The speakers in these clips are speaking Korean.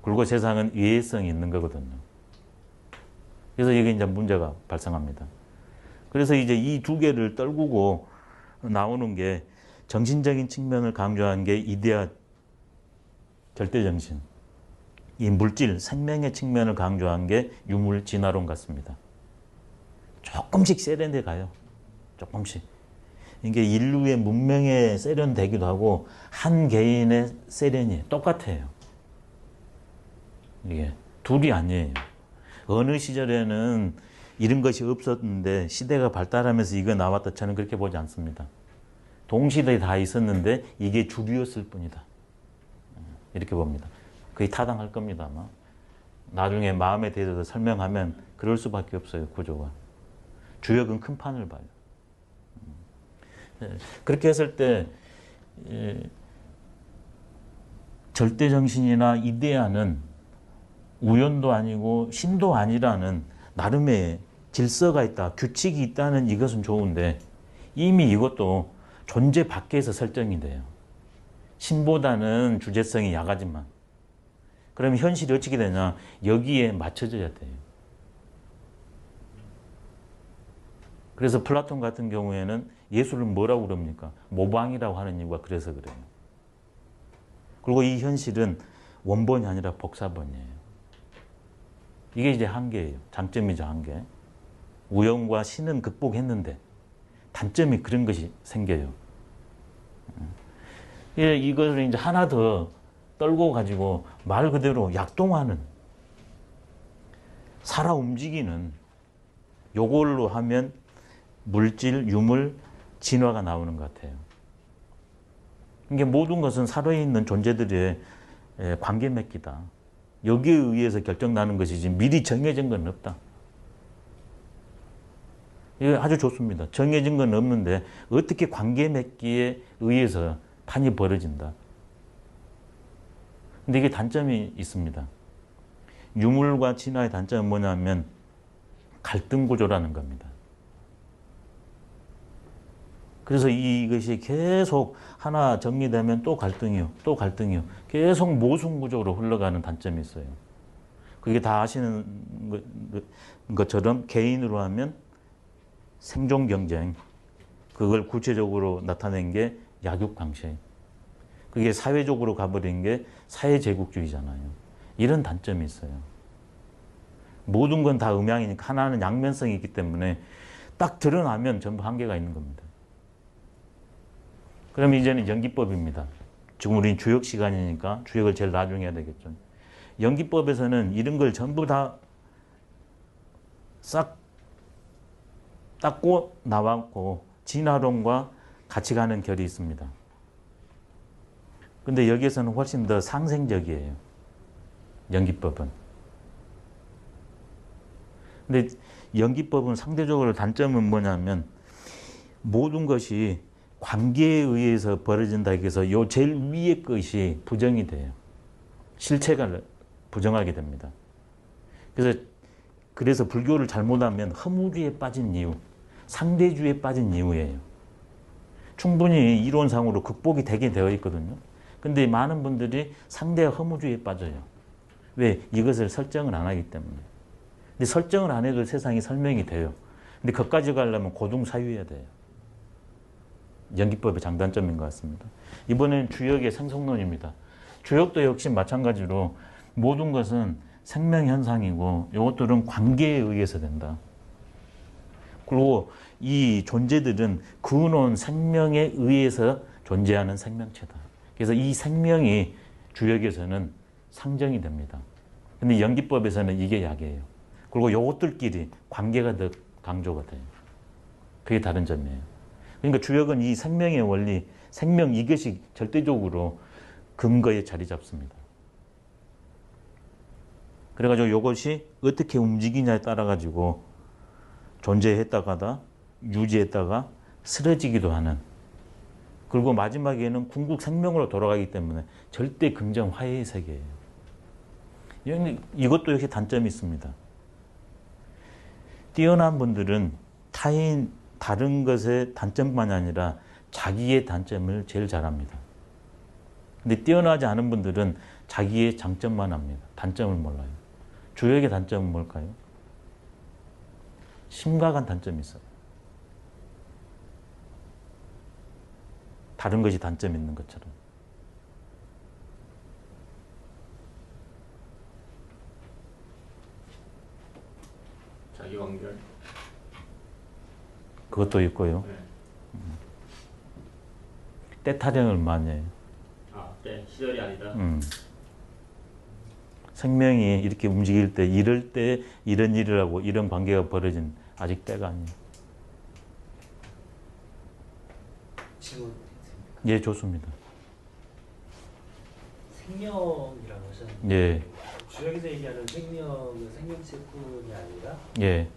그리고 세상은 이해성이 있는 거거든요. 그래서 이게 이제 문제가 발생합니다. 그래서 이제 이 두 개를 떨구고 나오는 게 정신적인 측면을 강조한 게 이데아 절대정신, 이 물질, 생명의 측면을 강조한 게 유물 진화론 같습니다. 조금씩 세련돼 가요. 조금씩. 이게 인류의 문명에 세련되기도 하고 한 개인의 세련이 똑같아요. 이게 둘이 아니에요. 어느 시절에는 이런 것이 없었는데 시대가 발달하면서 이거 나왔다, 저는 그렇게 보지 않습니다. 동시대에 다 있었는데 이게 주류였을 뿐이다. 이렇게 봅니다. 거의 타당할 겁니다, 아마. 나중에 마음에 대해서 설명하면 그럴 수밖에 없어요, 구조가. 주역은 큰 판을 봐요. 그렇게 했을 때 절대정신이나 이데아는 우연도 아니고 신도 아니라는 나름의 질서가 있다, 규칙이 있다는 이것은 좋은데 이미 이것도 존재 밖에서 설정이 돼요. 신보다는 주제성이 약하지만. 그러면 현실이 어떻게 되냐? 여기에 맞춰져야 돼요. 그래서 플라톤 같은 경우에는 예수를 뭐라고 그럽니까? 모방이라고 하는 이유가 그래서 그래요. 그리고 이 현실은 원본이 아니라 복사본이에요. 이게 이제 한계예요. 장점이죠, 한계. 우연과 신은 극복했는데 단점이 그런 것이 생겨요. 이것을 이제 하나 더 떨고 가지고 말 그대로 약동하는, 살아 움직이는, 요걸로 하면 물질, 유물, 진화가 나오는 것 같아요. 이게 모든 것은 살아있는 존재들의 관계 맺기다. 여기에 의해서 결정나는 것이지 미리 정해진 건 없다. 이거 아주 좋습니다. 정해진 건 없는데 어떻게 관계 맺기에 의해서 판이 벌어진다. 근데 이게 단점이 있습니다. 유물과 진화의 단점은 뭐냐면 갈등 구조라는 겁니다. 그래서 이것이 계속 하나 정리되면 또 갈등이요, 또 갈등이요. 계속 모순 구조로 흘러가는 단점이 있어요. 그게 다 아시는 것처럼 개인으로 하면 생존 경쟁, 그걸 구체적으로 나타낸 게 약육강식. 그게 사회적으로 가버린 게 사회제국주의잖아요. 이런 단점이 있어요. 모든 건 다 음양이니까 하나는 양면성이 있기 때문에 딱 드러나면 전부 한계가 있는 겁니다. 그럼 이제는 연기법입니다. 지금 우리는 주역 시간이니까 주역을 제일 나중에 해야 되겠죠. 연기법에서는 이런 걸 전부 다 싹 닦고 나왔고 진화론과 같이 가는 결이 있습니다. 근데 여기에서는 훨씬 더 상생적이에요. 연기법은. 근데 연기법은 상대적으로 단점은 뭐냐면 모든 것이 관계에 의해서 벌어진다 해서 요 제일 위의 것이 부정이 돼요. 실체가 부정하게 됩니다. 그래서 불교를 잘못하면 허무주의에 빠진 이유, 상대주의에 빠진 이유예요. 충분히 이론상으로 극복이 되게 되어 있거든요. 근데 많은 분들이 상대와 허무주의에 빠져요. 왜? 이것을 설정을 안 하기 때문에. 근데 설정을 안 해도 세상이 설명이 돼요. 근데 거기까지 가려면 고등사유해야 돼요. 연기법의 장단점인 것 같습니다. 이번엔 주역의 생성론입니다. 주역도 역시 마찬가지로 모든 것은 생명현상이고 이것들은 관계에 의해서 된다. 그리고 이 존재들은 근원 생명에 의해서 존재하는 생명체다. 그래서 이 생명이 주역에서는 상정이 됩니다. 근데 연기법에서는 이게 약이에요. 그리고 이것들끼리 관계가 더 강조가 돼요. 그게 다른 점이에요. 그러니까 주역은 이 생명의 원리, 생명 이것이 절대적으로 근거에 자리 잡습니다. 그래가지고 이것이 어떻게 움직이냐에 따라가지고 존재했다가다, 유지했다가 쓰러지기도 하는, 그리고 마지막에는 궁극 생명으로 돌아가기 때문에 절대 긍정 화해의 세계예요. 이것도 역시 단점이 있습니다. 뛰어난 분들은 다른 것의 단점만이 아니라 자기의 단점을 제일 잘합니다. 근데 뛰어나지 않은 분들은 자기의 장점만 합니다. 단점을 몰라요. 주역의 단점은 뭘까요? 심각한 단점이 있어요. 다른 것이 단점이 있는 것처럼. 자기 완결. 그것도 있고요. 네. 때 타령을 많이 해요. 아, 때 시절이 아니다. 생명이 이렇게 움직일 때, 이럴 때 이런 일을 하고 이런 관계가 벌어진 아직 때가 아니에요. 질문 예, 좋습니다. 생명이라고 하셨는데 예, 주역에서 얘기하는 생명은 생명체뿐이 아니라 예,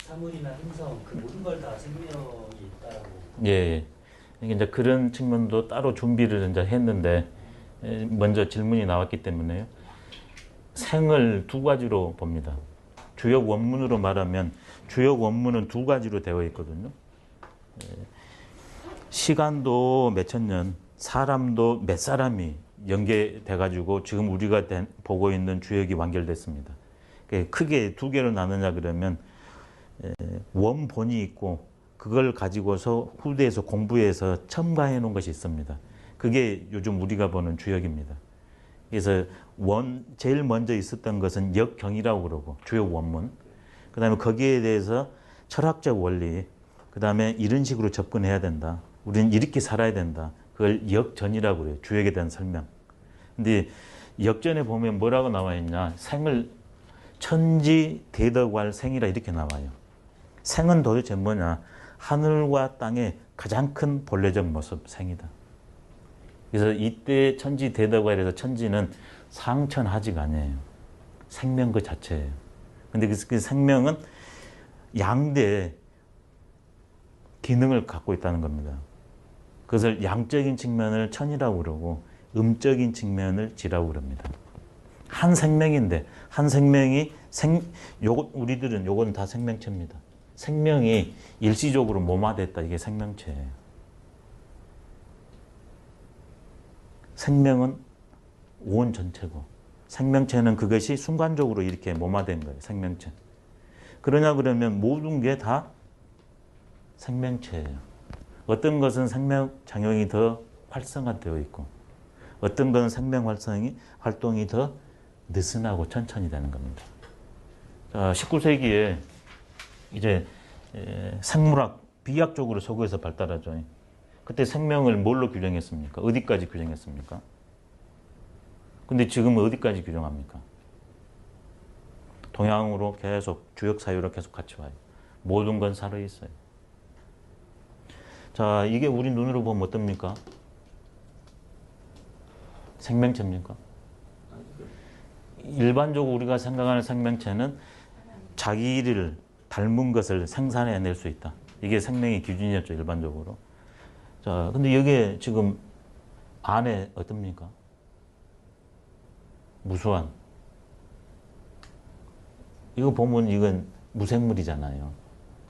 사물이나 행성 그 모든 걸 다 생명이 있다라고. 예. 이게 이제 그런 측면도 따로 준비를 이제 했는데, 먼저 질문이 나왔기 때문에요. 생을 두 가지로 봅니다. 주역 원문으로 말하면 주역 원문은 두 가지로 되어 있거든요. 시간도 몇천 년, 사람도 몇 사람이 연계돼 가지고 지금 우리가 보고 있는 주역이 완결됐습니다. 크게 두 개로 나누냐 그러면 원본이 있고 그걸 가지고서 후대에서 공부해서 첨가해 놓은 것이 있습니다. 그게 요즘 우리가 보는 주역입니다. 그래서 제일 먼저 있었던 것은 역경이라고 그러고 주역 원문. 그 다음에 거기에 대해서 철학적 원리. 그 다음에 이런 식으로 접근해야 된다. 우리는 이렇게 살아야 된다. 그걸 역전이라고 그래요. 주역에 대한 설명. 근데 역전에 보면 뭐라고 나와 있냐. 생을 천지 대덕할 생이라 이렇게 나와요. 생은 도대체 뭐냐. 하늘과 땅의 가장 큰 본래적 모습 생이다. 그래서 이때 천지 대덕활에서 천지는 상천하지가 아니에요. 생명 그 자체예요. 근데 그 생명은 양대 기능을 갖고 있다는 겁니다. 그것을 양적인 측면을 천이라고 그러고 음적인 측면을 지라고 그럽니다. 한 생명인데 한 생명이 우리들은 요거는 다 생명체입니다. 생명이 일시적으로 몸화됐다. 이게 생명체예요. 생명은 온 전체고 생명체는 그것이 순간적으로 이렇게 몸화된 거예요. 생명체. 그러냐 그러면 모든 게 다 생명체예요. 어떤 것은 생명 작용이 더 활성화되어 있고 어떤 것은 생명 활동이 더 느슨하고 천천히 되는 겁니다. 자, 19세기에 이제 생물학, 비약적으로 서구에서 발달하죠. 그때 생명을 뭘로 규정했습니까? 어디까지 규정했습니까? 근데 지금은 어디까지 규정합니까? 동양으로 계속 주역 사유로 계속 같이 와요. 모든 건 살아있어요. 자, 이게 우리 눈으로 보면 어떻습니까? 생명체입니까? 일반적으로 우리가 생각하는 생명체는 자기를 닮은 것을 생산해낼 수 있다. 이게 생명의 기준이었죠, 일반적으로. 자, 근데 여기에 지금 안에 어떻습니까? 무수한. 이거 보면 이건 무생물이잖아요.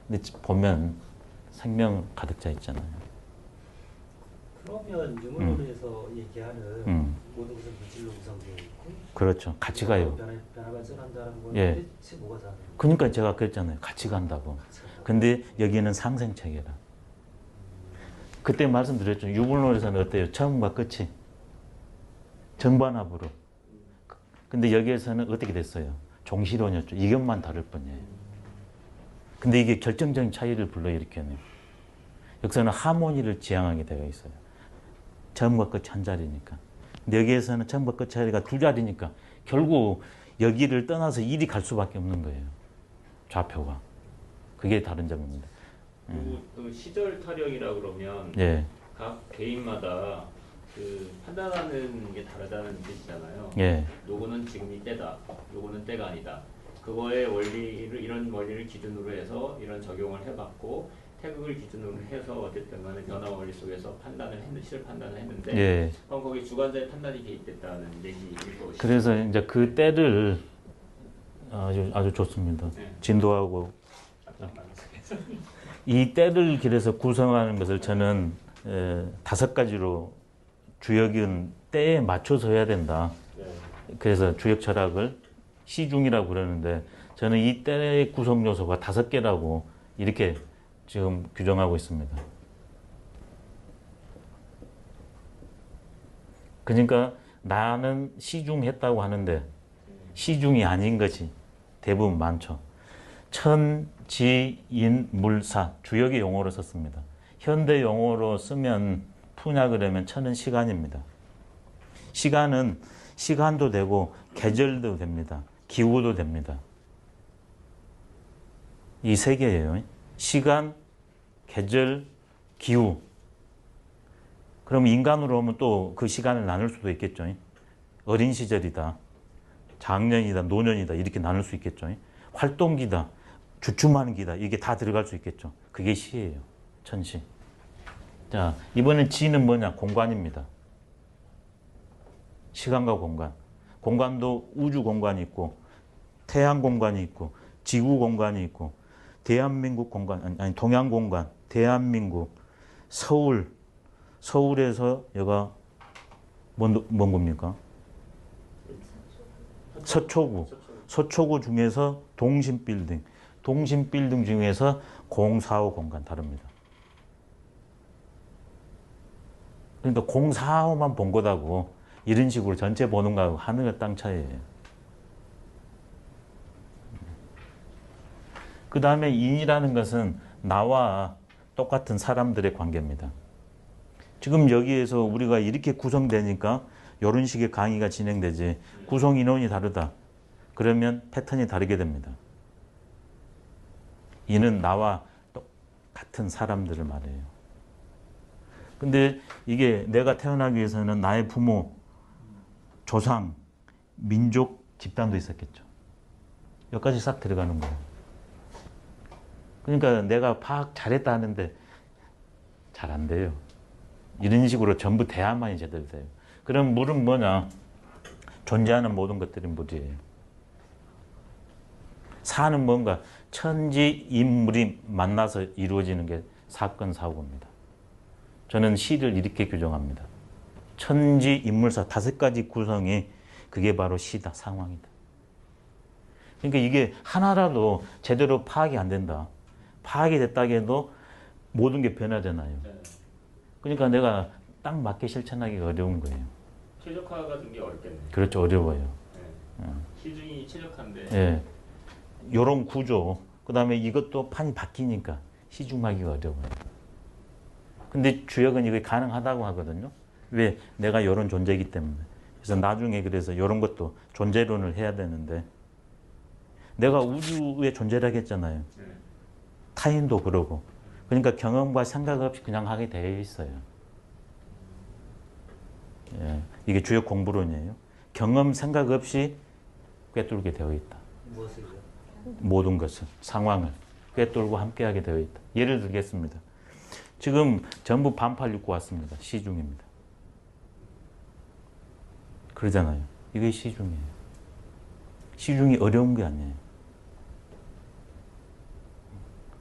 근데 보면 생명 가득 차 있잖아요. 그러면 유물론에서 얘기하는 모든 것은 물질로 구성되어 있고 그렇죠. 같이 가요. 변화 발전한다는 건 예. 대체 뭐가 다른 거예요? 그러니까 제가 그랬잖아요. 같이 간다고. 근데 여기는 상생체계라. 그때 말씀드렸죠. 유물론에서는 어때요? 처음과 끝이 정반합으로. 근데 여기에서는 어떻게 됐어요? 종시론이었죠. 이것만 다를 뿐이에요. 근데 이게 결정적인 차이를 불러일으켰네요. 여기서는 하모니를 지향하게 되어 있어요. 처음과 끝이 한 자리니까. 근데 여기에서는 처음과 끝 차이가 두 자리니까 결국 여기를 떠나서 이리 갈 수밖에 없는 거예요. 좌표가. 그게 다른 점입니다. 그리고 또 시절 타령이라 그러면 예. 각 개인마다 그 판단하는 게 다르다는 뜻이잖아요. 예. 요거는 지금 이때다. 요거는 때가 아니다. 그거의 원리를 이런 원리를 기준으로 해서 이런 적용을 해봤고 태극을 기준으로 해서 어쨌든 간에 변화 원리 속에서 시를 판단을 했는데 예. 그럼 거기 주관자의 판단이 개입됐다는 얘기일 것이죠. 그래서 이제 그 때를 아주 좋습니다. 네. 진도하고 이 때를 길에서 구성하는 것을 저는 5가지로 주역은 때에 맞춰서 해야 된다. 네. 그래서 주역 철학을 시중이라고 그러는데 저는 이 때의 구성 요소가 5개라고 이렇게 지금 규정하고 있습니다. 그러니까 나는 시중했다고 하는데 시중이 아닌 것이 대부분 많죠. 천지인물사 주역의 용어로 썼습니다. 현대 용어로 쓰면 푸냐 그러면 천은 시간입니다. 시간은 시간도 되고 계절도 됩니다. 기후도 됩니다. 이 3개예요. 시간, 계절, 기후. 그럼 인간으로 하면 또 그 시간을 나눌 수도 있겠죠. 어린 시절이다, 장년이다, 노년이다 이렇게 나눌 수 있겠죠. 활동기다, 주춤하는 기다 이게 다 들어갈 수 있겠죠. 그게 시예요. 천시. 자, 이번엔 지는 뭐냐? 공간입니다. 시간과 공간. 공간도 우주 공간이 있고 태양 공간이 있고 지구 공간이 있고 대한민국 공간, 아니 동양 공간, 대한민국, 서울, 서울에서 여가 뭔 겁니까? 서초구. 서초구 중에서 동신빌딩. 동신빌딩 중에서 045 공간 다릅니다. 그러니까 045만 본 거다고 이런 식으로 전체 보는 거하고 하늘과 땅 차이예요. 그 다음에 인이라는 것은 나와 똑같은 사람들의 관계입니다. 지금 여기에서 우리가 이렇게 구성되니까 이런 식의 강의가 진행되지 구성 인원이 다르다. 그러면 패턴이 다르게 됩니다. 이는 나와 똑같은 사람들을 말해요. 근데 이게 내가 태어나기 위해서는 나의 부모, 조상, 민족, 집단도 있었겠죠. 여기까지 싹 들어가는 거예요. 그러니까 내가 파악 잘했다 하는데 잘 안 돼요. 이런 식으로 전부 돼야만이 제대로 돼요. 그럼 물은 뭐냐? 존재하는 모든 것들이 물이에요. 사는 뭔가 천지 인물이 만나서 이루어지는 게 사건 사고입니다. 저는 시를 이렇게 규정합니다. 천지 인물사 5가지 구성이 그게 바로 시다, 상황이다. 그러니까 이게 하나라도 제대로 파악이 안 된다. 파악이 됐다고 해도 모든 게 변하잖아요. 그러니까 내가 딱 맞게 실천하기가 어려운 거예요. 최적화가 된 게 어렵겠네요. 그렇죠. 어려워요. 네. 시중이 최적화인데. 예. 요런 구조, 그 다음에 이것도 판이 바뀌니까 시중하기가 어려워요. 근데 주역은 이게 가능하다고 하거든요. 왜? 내가 요런 존재이기 때문에. 그래서 나중에 그래서 요런 것도 존재론을 해야 되는데 내가 우주의 존재라고 했잖아요. 타인도 그러고. 그러니까 경험과 생각 없이 그냥 하게 되어 있어요. 예. 이게 주역 공부론이에요. 경험, 생각 없이 꿰뚫게 되어 있다. 무엇을요? 모든 것을, 상황을 꿰뚫고 함께하게 되어 있다. 예를 들겠습니다. 지금 전부 반팔 입고 왔습니다. 시중입니다. 그러잖아요. 이게 시중이에요. 시중이 어려운 게 아니에요.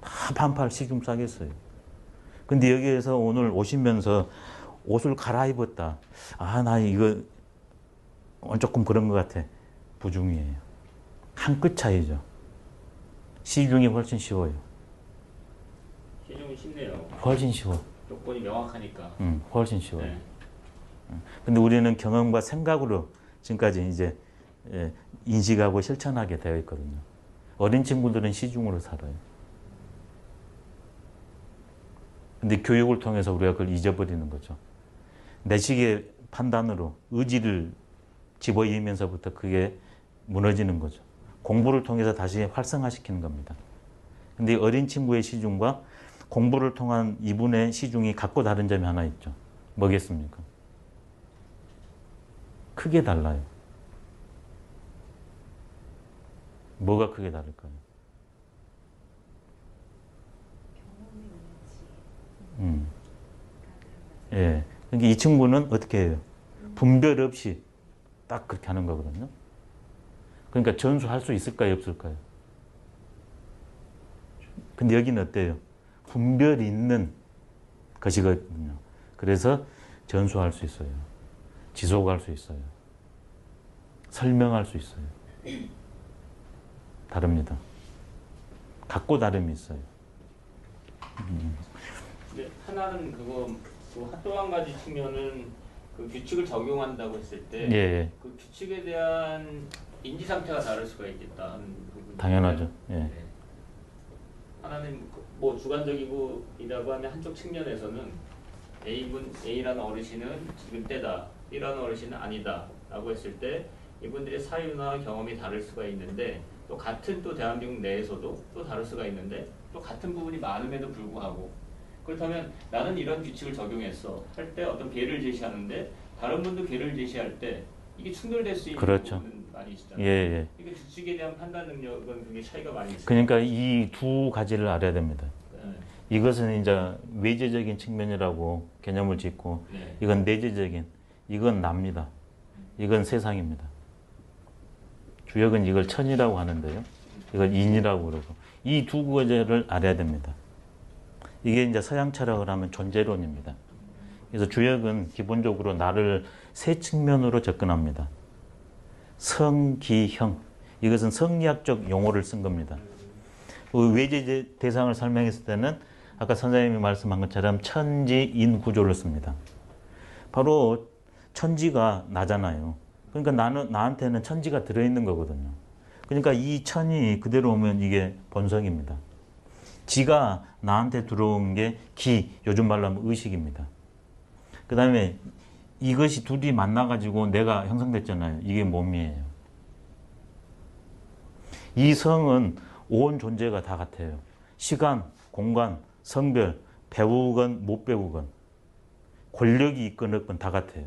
다 반팔 시중 싸겠어요. 근데 여기에서 오늘 오시면서 옷을 갈아입었다. 아, 나 이거 조금 그런 것 같아. 부중이에요. 한 끗 차이죠. 시중이 훨씬 쉬워요. 시중이 쉽네요. 훨씬 쉬워. 조건이 명확하니까. 훨씬 쉬워요. 네. 근데 우리는 경험과 생각으로 지금까지 이제 인식하고 실천하게 되어 있거든요. 어린 친구들은 시중으로 살아요. 근데 교육을 통해서 우리가 그걸 잊어버리는 거죠. 내식의 판단으로 의지를 집어이면서부터 그게 무너지는 거죠. 공부를 통해서 다시 활성화시키는 겁니다. 근데 어린 친구의 시중과 공부를 통한 이분의 시중이 각고 다른 점이 하나 있죠. 뭐겠습니까? 크게 달라요. 뭐가 크게 다를까요? 예. 그러니까 이 친구는 어떻게 해요? 분별 없이 딱 그렇게 하는 거거든요. 그러니까 전수할 수 있을까요? 없을까요? 근데 여기는 어때요? 분별이 있는 것이거든요. 그래서 전수할 수 있어요. 지속할 수 있어요. 설명할 수 있어요. 다릅니다. 각고 다름이 있어요. 근데 하나는 또 한 가지 측면은 그 규칙을 적용한다고 했을 때 예, 그 규칙에 대한 인지 상태가 다를 수가 있겠다 하는 부분. 당연하죠. 예. 네. 하나는 뭐 주관적이고이라고 하면 한쪽 측면에서는 A라는 어르신은 지금 때다, B라는 어르신은 아니다라고 했을 때 이분들의 사유나 경험이 다를 수가 있는데 또 같은 또 대한민국 내에서도 또 다를 수가 있는데 또 같은 부분이 많음에도 불구하고 그렇다면 나는 이런 규칙을 적용했어 할 때 어떤 계를 제시하는데 다른 분도 계를 제시할 때 이게 충돌될 수 있는 그렇죠. 부분은 많이 있잖아요. 예. 그러니까 규칙에 대한 판단 능력은 그게 차이가 많이 있어요. 그러니까 이 두 가지를 알아야 됩니다. 네. 이것은 이제 외재적인 측면이라고 개념을 짓고 네. 이건 내재적인, 이건 납니다. 이건 세상입니다. 주역은 이걸 천이라고 하는데요. 이걸 인이라고 그러고 이 두 가지를 알아야 됩니다. 이게 이제 서양 철학을 하면 존재론입니다. 그래서 주역은 기본적으로 나를 세 측면으로 접근합니다. 성기형, 이것은 성리학적 용어를 쓴 겁니다. 외재 대상을 설명했을 때는 아까 선생님이 말씀한 것처럼 천지인 구조를 씁니다. 바로 천지가 나잖아요. 그러니까 나한테는 천지가 들어있는 거거든요. 그러니까 이 천이 그대로 오면 이게 본성입니다. 지가 나한테 들어온 게 기, 요즘 말로 하면 의식입니다. 그 다음에 이것이 둘이 만나가지고 내가 형성됐잖아요. 이게 몸이에요. 이 성은 온 존재가 다 같아요. 시간, 공간, 성별, 배우건 못 배우건, 권력이 있건 없건 다 같아요.